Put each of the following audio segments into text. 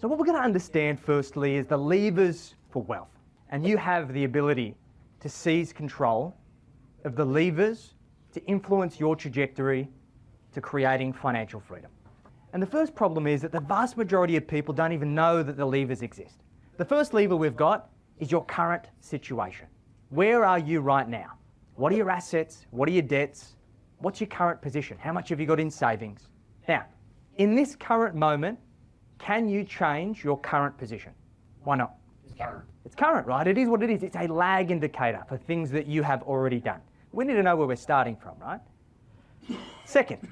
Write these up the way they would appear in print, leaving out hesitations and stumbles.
So what we're going to understand firstly is the levers for wealth. And you have the ability to seize control of the levers to influence your trajectory to creating financial freedom. And the first problem is that the vast majority of people don't even know that the levers exist. The first lever we've got is your current situation. Where are you right now? What are your assets? What are your debts? What's your current position? How much have you got in savings? Now, in this current moment, can you change your current position? Why not? It's current. It's current, right? It is what it is. It's a lag indicator for things that you have already done. We need to know where we're starting from, right? Second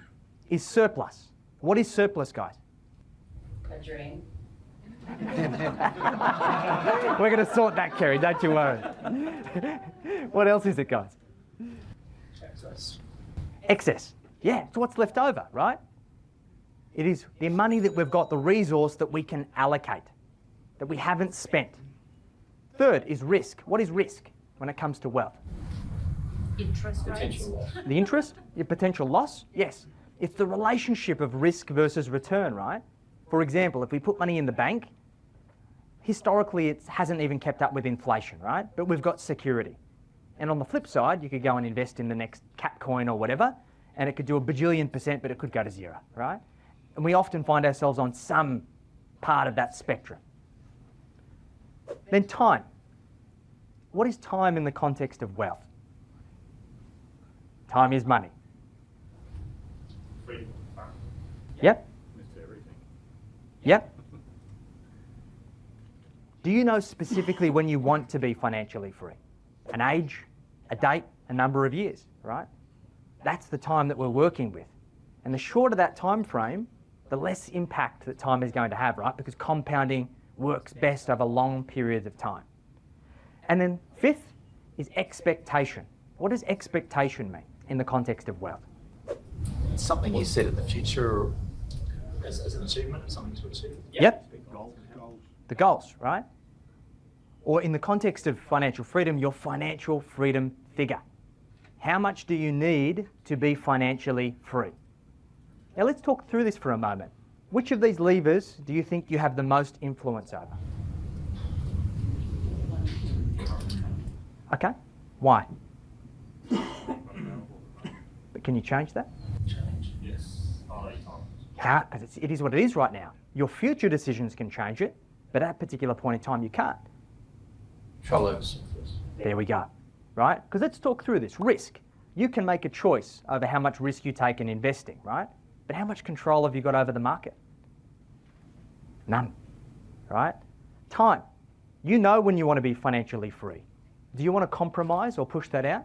is surplus. What is surplus, guys? A dream. We're going to sort that, Kerry, don't you worry. What else is it, guys? Excess. Excess. Yeah, it's what's left over, right? It is the money that we've got, the resource that we can allocate, that we haven't spent. Third is risk. What is risk when it comes to wealth? Interest rates. Potential loss. The interest, your potential loss? Yes. It's the relationship of risk versus return, right? For example, if we put money in the bank, historically it hasn't even kept up with inflation, right? But we've got security. And on the flip side, you could go and invest in the next cat coin or whatever, and it could do a bajillion %, but it could go to zero, right? And we often find ourselves on some part of that spectrum. Then time. What is time in the context of wealth? Time is money. Freedom of fun. Yep. Missed everything. Yep. Do you know specifically when you want to be financially free? An age, a date, a number of years, right? That's the time that we're working with. And the shorter that time frame, the less impact that time is going to have, right? Because compounding works best over long periods of time. And then fifth is expectation. What does expectation mean in the context of wealth? It's something you set in the future as an achievement, something to achieve. Yep. Goals. The goals, right? Or in the context of financial freedom, your financial freedom figure. How much do you need to be financially free? Now let's talk through this for a moment. Which of these levers do you think you have the most influence over? Okay, why? But can you change that? Change. Yes. Oh, How? Because it is what it is right now. Your future decisions can change it, but at a particular point in time you can't. Control over surplus. There we go, right? Because let's talk through this. Risk. You can make a choice over how much risk you take in investing, right? But how much control have you got over the market? None, right? Time. You know when you want to be financially free. Do you want to compromise or push that out?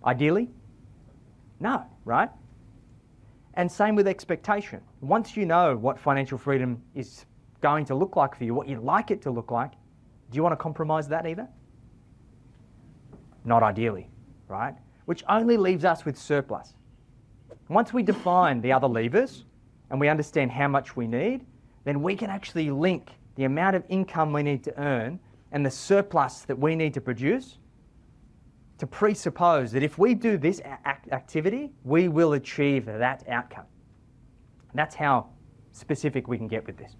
Ideally? No, right? And same with expectation. Once you know what financial freedom is going to look like for you, what you'd like it to look like, do you want to compromise that either? Not ideally, right? Which only leaves us with surplus. Once we define the other levers and we understand how much we need, then we can actually link the amount of income we need to earn and the surplus that we need to produce to presuppose that if we do this activity, we will achieve that outcome. That's how specific we can get with this.